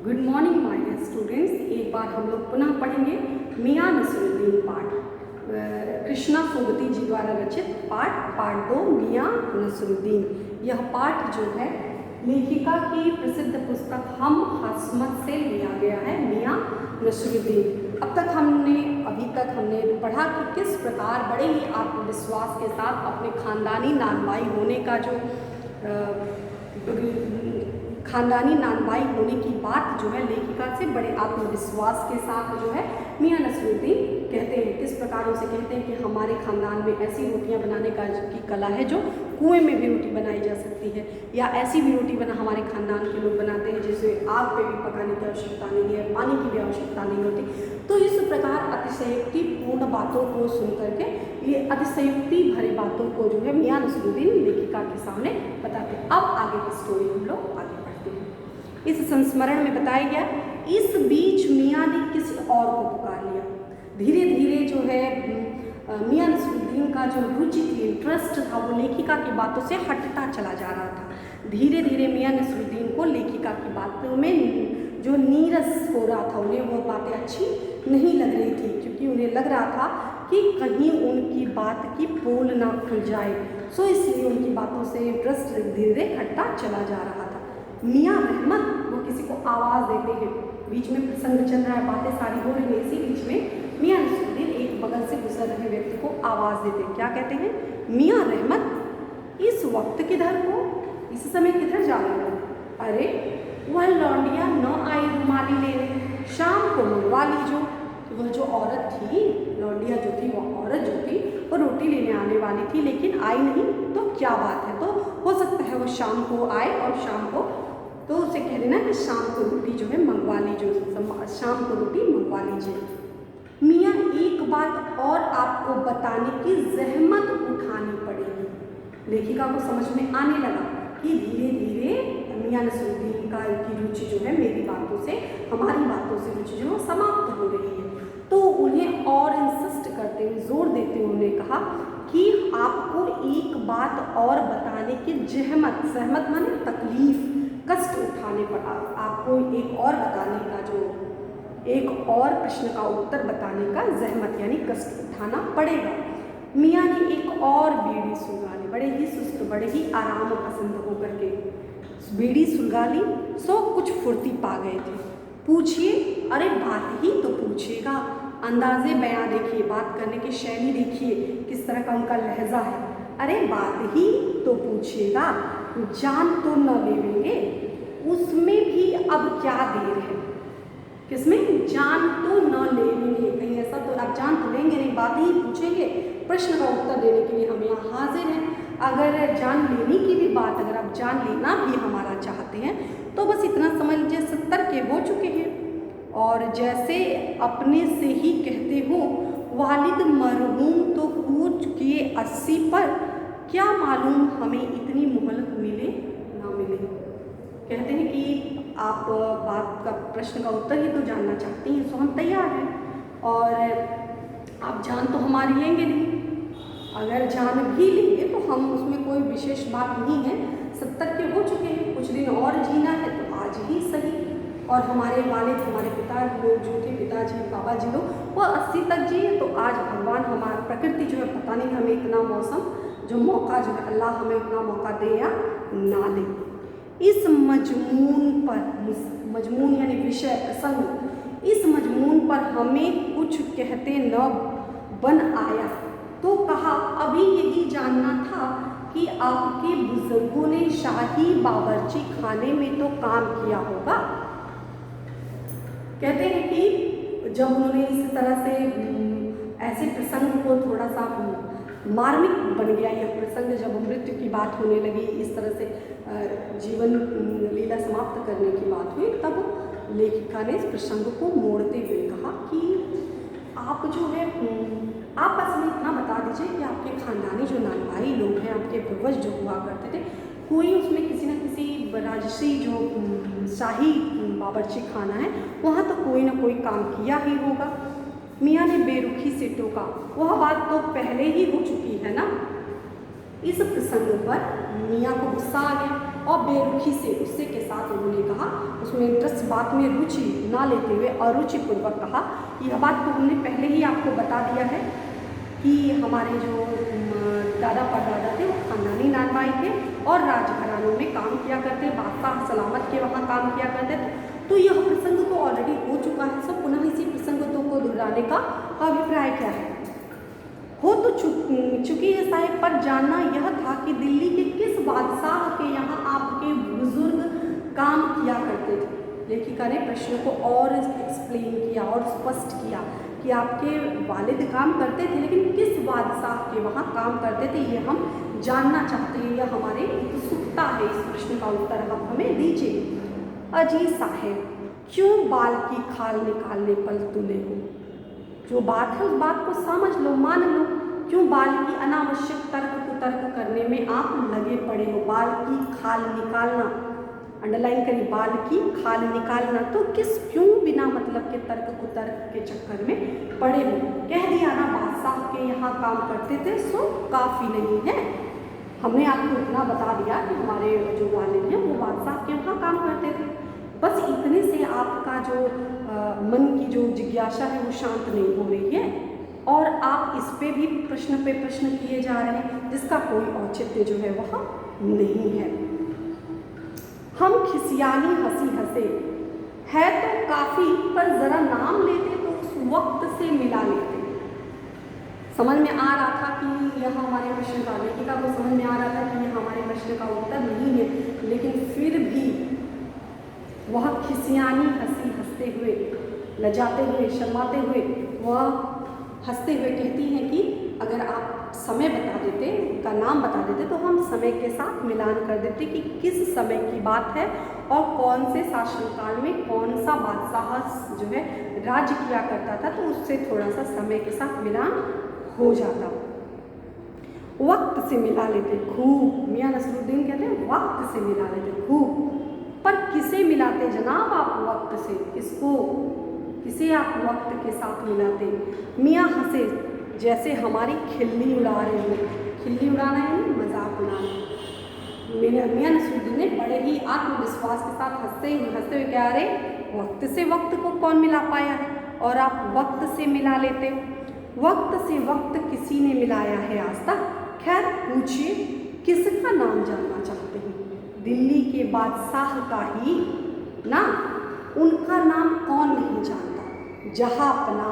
Good morning my dear students. एक बार हम लोग पुनः पढ़ेंगे मियां नसरुद्दीन पाठ, कृष्णा सोबती जी द्वारा रचित पाठ 2 मियां नसरुद्दीन। यह पाठ जो है लेखिका की प्रसिद्ध पुस्तक हम हसमत से लिया गया है, मियां नसरुद्दीन। अभी तक हमने पढ़ा कि किस प्रकार बड़े ही आत्मविश्वास के साथ अपने खानदानी नानबाई होने का जो खानदानी नानबाई होने की बात जो है लेखिका से बड़े आत्मविश्वास के साथ जो है मियां नसरुद्दीन कहते हैं। किस प्रकार उसे कहते हैं कि हमारे खानदान में ऐसी रोटियां बनाने की कला है जो कुएं में भी रोटी बनाई जा सकती है, या ऐसी भी रोटी हमारे खानदान के लोग बनाते हैं जिसे आग पे भी पकाने की आवश्यकता नहीं है, पानी की भी आवश्यकता नहीं होती। तो इस प्रकार अतिशयोक्ति पूर्ण बातों को सुन करके ये अतिशयोक्ति भरे बातों को जो है मियां नसरुद्दीन लेखिका के सामने बताते हैं। अब आगे की स्टोरी हम लोग आगे बढ़ते हैं। इस संस्मरण में बताया गया, इस बीच मियां ने किसी और को पुकार लिया। धीरे धीरे जो है मियां नसरुद्दीन का जो रुचि थी, इंटरेस्ट था, वो लेखिका की बातों से हटता चला जा रहा था। धीरे धीरे मियां नसरुद्दीन को लेखिका की बातों में जो नीरस हो रहा था, उन्हें वो बातें अच्छी नहीं लग रही थी, क्योंकि उन्हें लग रहा था कि कहीं उनकी बात की पोल ना खुल जाए। सो इसलिए उनकी बातों से इंटरेस्ट धीरे धीरे हटता चला जा रहा था। मियां रहमत वो किसी को आवाज़ देते हैं, बीच में प्रसंग चल रहा है, बातें सारी हो रही है, इसी बीच में मियां नसरुद्दीन एक बगल से गुजर रहे व्यक्ति को आवाज़ देते हैं। क्या कहते हैं? मियां रहमत इस वक्त किधर हो, इस समय किधर जा रहे हो? अरे वह लौंडिया न आई रुमाली लेने, शाम को मंगवा लीजो। वह जो औरत थी, लौंडिया जो थी, वह औरत जो थी वो रोटी लेने आने वाली थी, लेकिन आई नहीं। तो क्या बात है, तो हो सकता है वो शाम को आए और शाम को तो उसे कह देना कि शाम को रोटी जो है मंगवा लीजिए, शाम को रोटी मंगवा लीजिए। मियाँ एक बात और आपको बताने की जहमत उठानी पड़ेगी। लेखिका को समझ में आने लगा कि धीरे धीरे मियां नसरुद्दीन की रुचि जो है मेरी बातों से, हमारी बातों से रुचि जो है समाप्त हो रही है। तो उन्हें और इंसिस्ट करते हुए, जोर देते हुए उन्हें कहा कि आपको एक बात और बताने की सहमत माने तकलीफ, कष्ट उठाने पर आपको एक और बताने का जो एक और प्रश्न का उत्तर बताने का जहमत यानी कष्ट उठाना पड़ेगा। मियाँ ने एक और बीड़ी सुलगाली, बड़े ही सुस्त, बड़े ही आराम पसंद होकर के बीड़ी सुलगाली। सो कुछ फुर्ती पा गए थे। पूछिए, अरे बात ही तो पूछेगा। अंदाजे बयां देखिए, बात करने की शैली देखिए, किस तरह का उनका लहजा है। अरे बात ही तो पूछेगा, जान तो न लेंगे, उसमें भी अब क्या देर है। किसमें? जान तो न लेंगे, कहीं ऐसा तो आप जान तो लेंगे नहीं, बात ही पूछेंगे। प्रश्न का उत्तर देने के लिए हम यहाँ हाजिर हैं। अगर जान लेने की भी बात, अगर आप जान लेना भी हमारा चाहते हैं तो बस इतना समझ लीजिए 70 के हो चुके हैं, और जैसे अपने से ही कहते हो, वालिद मरहूम तो कूच किए 80 पर, क्या मालूम हमें इतनी मोहलत मिले ना मिले। कहते हैं कि आप बात का, प्रश्न का उत्तर ही तो जानना चाहती हैं, सो हम तैयार हैं, और आप जान तो हमारी लेंगे नहीं। अगर जान भी लेंगे तो हम उसमें कोई विशेष बात नहीं है। 70 के हो चुके हैं, कुछ दिन और जीना है तो आज ही सही। और हमारे वालिद, हमारे पिता लोग जो थे, पिताजी, बाबा जी लोग, वो 80 तक जिए। तो आज भगवान, हमारा प्रकृति जो है, पता नहीं हमें इतना मौसम, जो मौका जो है, अल्लाह हमें उतना मौका दे या ना दे। इस मजमून पर, मजमून यानी विषय, प्रसंग, इस मजमून पर हमें कुछ कहते न बन आया तो कहा, अभी यही जानना था कि आपके बुजुर्गों ने शाही बावर्ची खाने में तो काम किया होगा। कहते हैं कि जब उन्होंने इस तरह से ऐसे प्रसंग को थोड़ा सा मार्मिक बन गया यह प्रसंग, जब मृत्यु की बात होने लगी, इस तरह से जीवन लीला समाप्त करने की बात हुई, तब लेखिका ने इस प्रसंग को मोड़ते हुए कहा कि आप जो है आप बस में इतना बता दीजिए कि आपके खानदानी जो नानभाई लोग हैं, आपके पूर्वज जो हुआ करते थे, कोई उसमें किसी न किसी राजसी जो शाही बावर्ची खाना है, वहाँ तो कोई ना कोई काम किया ही होगा। मियाँ ने बेरुखी से टोका, वह बात तो पहले ही हो चुकी है ना। इस प्रसंग पर मियाँ को गुस्सा आ गया। और बेरुखी से गुस्से के साथ उन्होंने कहा, उसमें इंटरेस्ट बात में रुचि ना लेते हुए अरुचिपूर्वक कहा। यह बात तो हमने पहले ही आपको बता दिया है कि हमारे जो दादा परदादा थे वो खानदानी नानबाई थे और राजघरानों में काम किया करते, बादशाह सलामत के वहाँ काम किया करते थे। तो यह प्रसंग तो ऑलरेडी हो चुका है, सब पुनः इसी प्रसंगों को दोहराने का अभिप्राय क्या है? हो तो चुकी है साहिब, पर जानना यह था कि दिल्ली के किस बादशाह के यहाँ आपके बुजुर्ग काम किया करते थे। लेखिका ने प्रश्न को और एक्सप्लेन किया और स्पष्ट किया कि आपके वालिद काम करते थे, लेकिन किस बादशाह के वहाँ काम करते थे ये हम जानना चाहते हैं। यह हमारी उत्सुकता है, इस प्रश्न का उत्तर आप हमें दीजिए। अजी साहेब, क्यों बाल की खाल निकालने पर तुले हो? जो बात है उस बात को समझ लो, मान लो। क्यों बाल की अनावश्यक तर्क कुतर्क करने में आप लगे पड़े हो? बाल की खाल निकालना, अंडरलाइन करिए, बाल की खाल निकालना। तो क्यों बिना मतलब के तर्क कुतर्क के चक्कर में पड़े हो? कह दिया ना बादशाह के यहाँ काम करते थे, सो काफ़ी नहीं है। हमने आपको इतना बता दिया कि हमारे जो वालिद हैं वो बादशाह के वहाँ काम करते थे। बस इतने से आपका जो मन की जो जिज्ञासा है वो शांत नहीं हो रही है और आप इस पे भी प्रश्न पे प्रश्न किए जा रहे हैं जिसका कोई औचित्य जो है वह नहीं है। हम खिसियानी हंसी हंसे है तो काफ़ी, पर ज़रा नाम लेते तो उस वक्त से मिला लेते। समझ में आ रहा था कि यह हमारे प्रश्न का, लेखिका को समझ में आ रहा था कि यह हमारे प्रश्न का उत्तर नहीं है, लेकिन फिर भी वह खिसियानी हंसी हंसते हुए, लजाते हुए, शर्माते हुए वह हंसते हुए कहती हैं कि अगर आप समय बता देते, उनका नाम बता देते तो हम समय के साथ मिलान कर देते कि किस समय की बात है और कौन से शासनकाल में कौन सा बादशाह जो है राज्य किया करता था, तो उससे थोड़ा सा समय के साथ मिलान हो जाता। वक्त से मिला लेते खूब, मियां नसरुद्दीन कहते हैं वक्त से मिला लेते खूब। पर किसे मिलाते जनाब आप वक्त से? किसको, किसे आप वक्त के साथ मिलाते? मियाँ हंसे जैसे हमारी खिल्ली उड़ा रहे हो। खिल्ली उड़ाना है ना, मजाक उड़ाना। मियाँ नसरुद्दीन ने बड़े ही आत्मविश्वास के साथ हंसते हुए कह रहे, वक्त से वक्त को कौन मिला पाया है और आप वक्त से मिला लेते? वक्त से वक्त किसी ने मिलाया है आज तक? खैर पूछिए, किसका नाम जानना चाहते हैं? दिल्ली के बादशाह का ही ना, उनका नाम कौन नहीं जानता? जहाँ पना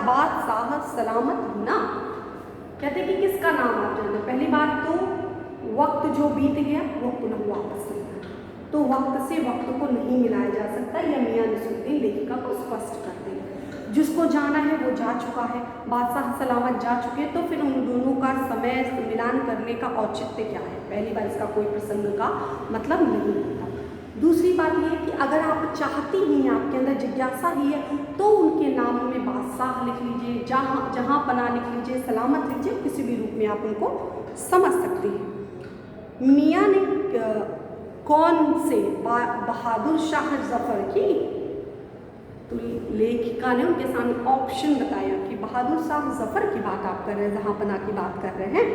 बादशाह सलामत ही ना। कहते कि किसका नाम आप जानते? पहली बात तो वक्त जो बीत गया वो पुनः वापस नहीं आया, तो वक्त से वक्त को नहीं मिलाया जा सकता। यह मियां नसरुद्दीन लेखिका को स्पष्ट करते हैं। जिसको जाना है वो जा चुका है, बादशाह सलामत जा चुके, तो फिर उन दोनों का समय मिलान करने का औचित्य क्या है? पहली बार इसका कोई प्रसंग का मतलब नहीं होता। दूसरी बात यह है कि अगर आप चाहती ही हैं, आपके अंदर जिज्ञासा ही है, तो उनके नाम में बादशाह लिख लीजिए, जहाँ पना लिख लीजिए, सलामत लिख लीजिए, किसी भी रूप में आप उनको समझ सकती हैं। मियाँ ने कौन से बहादुर शाह जफर की, तो लेखिका ने उनके सामने ऑप्शन बताया कि बहादुर शाह जफर की बात आप कर रहे हैं, जहाँ पना की बात कर रहे हैं।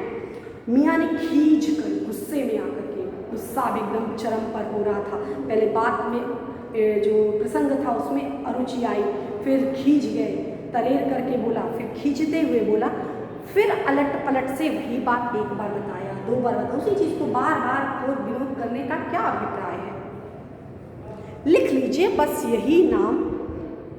मियाँ ने खींच कर, गुस्से में आकर के, गुस्सा एकदम चरम पर हो रहा था। पहले बात में जो प्रसंग था उसमें अरुचि आई, फिर खींच गए, तरेर करके बोला, फिर खींचते हुए बोला, फिर अलट पलट से वही बात एक बार बताया, दो बार बताया, उसी चीज़ को बार बार और विरोध करने का क्या अभिप्राय है? लिख लीजिए बस यही नाम।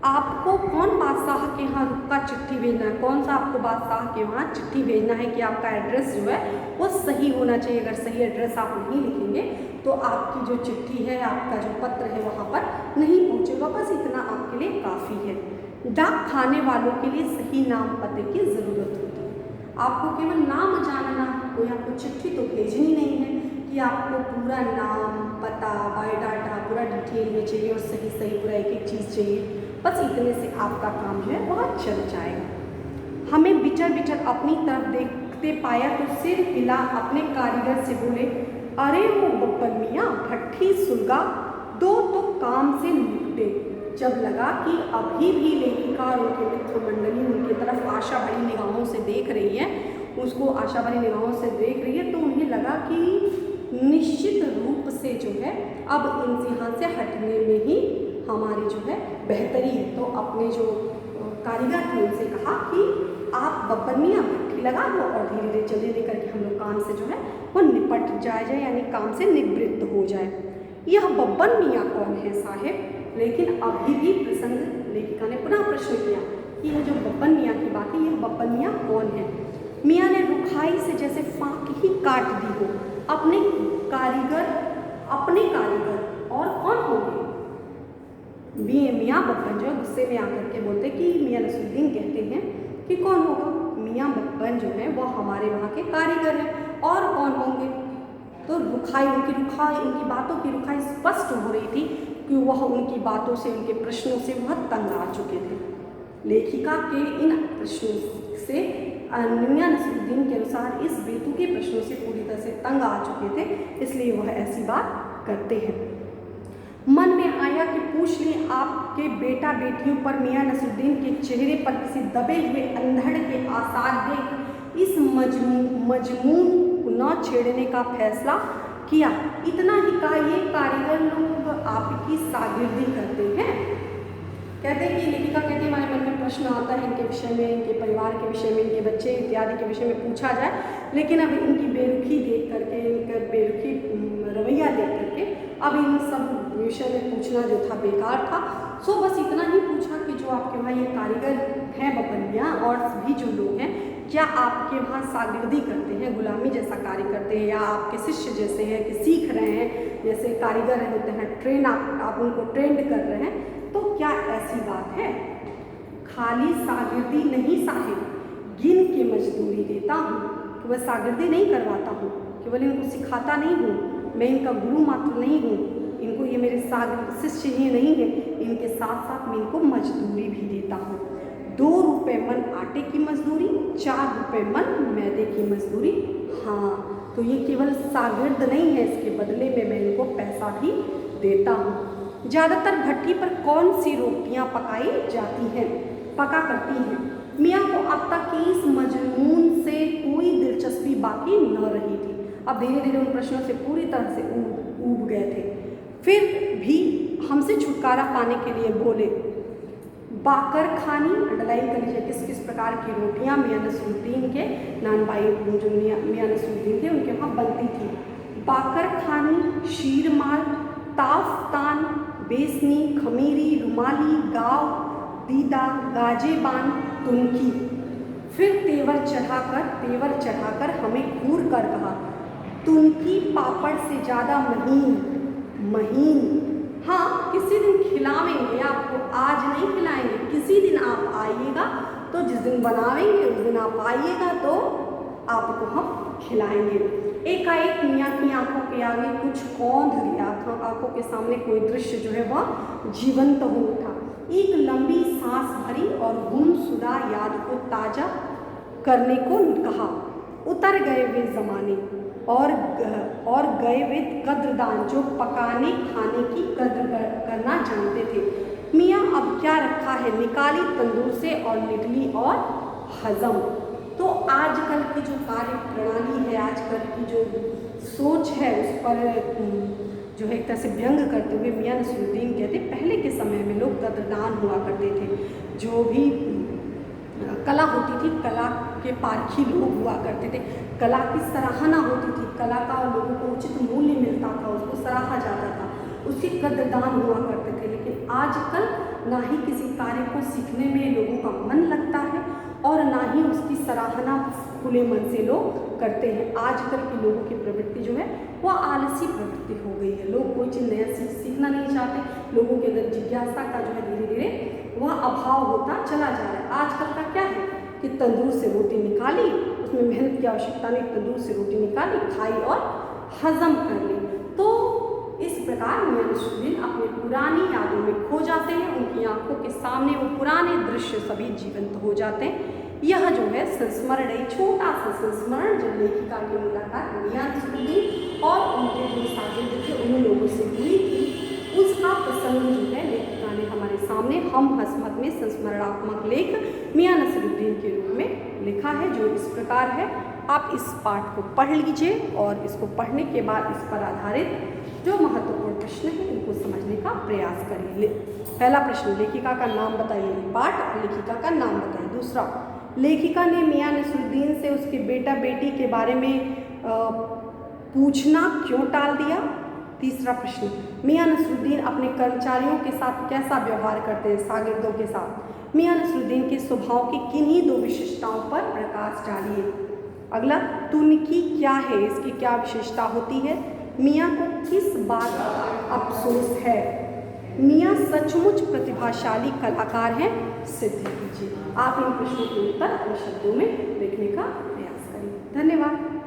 आपको कौन बादशाह के यहाँ रुका चिट्ठी भेजना है, कौन सा आपको बादशाह के वहाँ चिट्ठी भेजना है कि आपका एड्रेस जो है वो सही होना चाहिए। अगर सही एड्रेस आप नहीं लिखेंगे तो आपकी जो चिट्ठी है, आपका जो पत्र है वहाँ पर नहीं पहुँचेगा। बस इतना आपके लिए काफ़ी है। डाक खाने वालों के लिए सही नाम पते की ज़रूरत होती है। आपको केवल नाम जानना, कोई आपको चिट्ठी तो भेजनी नहीं है कि आपको पूरा नाम, पता, बायोडाटा पूरा डिटेल में चाहिए और सही सही पूरा एक एक चीज़ चाहिए। बस इतने से आपका काम जो है वह चल जाएगा। हमें बिचर बिचर अपनी तरफ देखते पाया तो सिर हिला अपने कारीगर से बोले, अरे वो बब्बल मियाँ भट्ठी सुलगा दो तो काम से निपटे। जब लगा कि अभी भी लेखिका और उनके मित्र मंडली उनकी तरफ आशा भरी निगाहों से देख रही है, उसको आशा भरी निगाहों से देख रही है, तो उन्हें लगा कि निश्चित रूप से जो है अब इम्तिहान से हटने में ही हमारी जो है बेहतरी है। तो अपने जो कारीगर थे उनसे कहा कि आप बब्बर मियाँ भट्टी लगा दो और धीरे धीरे जल्दी जल्दी करके हम लोग काम से जो है वो निपट जाए यानी काम से निवृत्त हो जाए। यह बब्बर मियाँ कौन है साहेब? लेकिन अभी भी प्रसंग लेखिका ने पुनः प्रश्न किया कि यह जो बब्बर मियाँ की बात है, यह बब्बर मियाँ कौन है? मियाँ ने रुखाई से जैसे फाँक ही काट दी हो। अपने कारीगर और कौन होंगे? मियाँ बब्बन जो है गुस्से में आकर के बोलते कि मियाँ नसरुद्दीन कहते हैं कि कौन होगा? मियाँ बब्बन जो है वह हमारे वहाँ के कारीगर हैं, और कौन होंगे? तो उनकी बातों की रुखाई स्पष्ट हो रही थी कि वह उनकी बातों से, उनके प्रश्नों से वह तंग आ चुके थे। लेखिका के इन प्रश्नों से मियाँ नसरुद्दीन के अनुसार इस बेतुके प्रश्नों से पूरी तरह से तंग आ चुके थे, इसलिए वह ऐसी बात करते हैं। मन में आया कि पूछ लें आपके बेटा बेटियों पर। मियाँ नसरुद्दीन के चेहरे पर किसी दबे हुए अंधड़ के आसार देख इस मजमून न छेड़ने का फैसला किया। इतना ही कहा, ये कारीगर लोग आपकी शागिर्दी करते हैं? कहते हैं कि लेखिका कहती है हमारे मन में प्रश्न आता है इनके विषय में, इनके परिवार के विषय में, इनके बच्चे इत्यादि के विषय में पूछा जाए, लेकिन अब इनकी बेरुखी देख करके, इनका बेरुखी रवैया देख करके अब इन सब विषय में पूछना जो था बेकार था। सो बस इतना ही पूछा कि जो आपके वहाँ ये कारीगर हैं बब्बर मियाँ और भी जो लोग हैं, क्या आपके वहाँ शागिर्दी करते हैं, गुलामी जैसा कार्य करते हैं, या आपके शिष्य जैसे हैं कि सीख रहे हैं, जैसे कारीगर होते हैं ट्रेन, आप उनको ट्रेंड कर रहे हैं, तो क्या ऐसी बात है? खाली शागिर्दी नहीं साहिब, गिन के मजदूरी देता हूँ, केवल शागिर्दी नहीं करवाता हूँ, केवल इनको सिखाता नहीं हूँ, मैं इनका गुरु मात्र नहीं हूँ, इनको ये मेरे शिष्य ही नहीं है, इनके साथ साथ मैं इनको मजदूरी भी देता हूँ। 2 रुपये मन आटे की मजदूरी, 4 रुपये मन मैदे की मजदूरी। हाँ, तो ये केवल शागिर्द नहीं है, इसके बदले में मैं इनको पैसा भी देता हूँ। ज़्यादातर भट्टी पर कौन सी रोटियाँ पका करती हैं? मियाँ को अब तक की इस मजमून से कोई दिलचस्पी बाकी न रही थी। अब धीरे धीरे उन प्रश्नों से पूरी तरह से ऊब गए थे। फिर भी हमसे छुटकारा पाने के लिए बोले, बाकर खानी, अंडरलाइन कर लीजिए, किस किस प्रकार की रोटियाँ मियाँ नसरुद्दीन के नानबाई जो मियाँ नसरुद्दीन थे उनके वहाँ बनती थी। बाकर खानी, शीरमाल, ताफ्तान, बेसनी, खमीरी, रुमाली, गाव, दीदा, गाजेबान, तुनकी। फिर तेवर चढ़ाकर हमें घूर कर कहा, तुनकी पापड़ से ज़्यादा महीन। हाँ, किसी दिन खिलावेंगे आपको, आज नहीं खिलाएंगे, किसी दिन आप आइएगा तो जिस दिन बनावेंगे उस दिन आप आइएगा तो आपको हम खिलाएंगे। एकाएक मियाँ की आंखों के आगे कुछ कौंध दिया था, आंखों के सामने कोई दृश्य जो है वह जीवंत हो उठा। एक लंबी सांस भरी और गुमशुदा याद को ताजा करने को कहा। उतर गए वे ज़माने और गए वे कद्रदान जो पकाने खाने की कद्र करना जानते थे। मियाँ अब क्या रखा है, निकाली तंदूर से और निकली और हजम। तो आजकल की जो कार्य प्रणाली है, आजकल की जो सोच है, उस पर जो है एक तरह से व्यंग करते हुए मियाँ नसरुद्दीन कहते, पहले के समय में लोग कद्रदान हुआ करते थे, जो भी कला होती थी, कला के पारखी लोग हुआ करते थे, कला की सराहना होती थी, कला का लोगों को उचित मूल्य मिलता था, उसको सराहा जाता था, उसके कद्रदान हुआ करते थे। लेकिन आजकल ना ही किसी कार्य को सीखने में लोगों का मन लगता है और ना ही उसकी सराहना खुले मन से लोग करते हैं। आजकल के लोगों की प्रवृत्ति जो है वह आलसी प्रवृत्ति हो गई है, लोग कोई चीज़ नया सीखना नहीं चाहते, लोगों के अंदर जिज्ञासा का जो है धीरे धीरे वह अभाव होता चला जा रहा है। आजकल का क्या है कि तंदूर से रोटी निकाली, उसमें मेहनत की आवश्यकता नहीं, तंदूर से रोटी निकाली, खाई और हजम कर ली। तो इस प्रकार मियाँ नसरुद्दीन अपनी पुरानी यादों में खो जाते हैं, उनकी आंखों के सामने वो पुराने दृश्य सभी जीवंत हो जाते हैं। यह जो है संस्मरण, एक छोटा सा संस्मरण जो लेखिका की मुलाकात मियाँ नसरुद्दीन और उनके जो शागिर्द थे उन लोगों से हुई थी, उसका प्रसंग जो है लेखिका ने हमारे सामने हम हसमत में संस्मरणात्मक लेख मियाँ नसरुद्दीन के रूप में लिखा है, जो इस प्रकार है। आप इस पाठ को पढ़ लीजिए और इसको पढ़ने के बाद इस पर आधारित जो महत्वपूर्ण प्रश्न है इनको समझने का प्रयास करिए। पहला प्रश्न, लेखिका का नाम बताइए। पाठ और लेखिका का नाम बताइए। दूसरा, लेखिका ने मियां नसरुद्दीन से उसके बेटा बेटी के बारे में पूछना क्यों टाल दिया। तीसरा प्रश्न, मियां नसरुद्दीन अपने कर्मचारियों के साथ कैसा व्यवहार करते हैं, शागिर्दों के साथ। मियां नसरुद्दीन के स्वभाव की किन्हीं दो विशेषताओं पर प्रकाश डालिए। अगला, तुर्की क्या है, इसकी क्या विशेषता होती है। मियां को किस बात का अफसोस है। मियां सचमुच प्रतिभाशाली कलाकार हैं, सिद्ध कीजिए। आप इन प्रश्नों के उत्तर अपने शब्दों में लिखने का प्रयास करिए। धन्यवाद।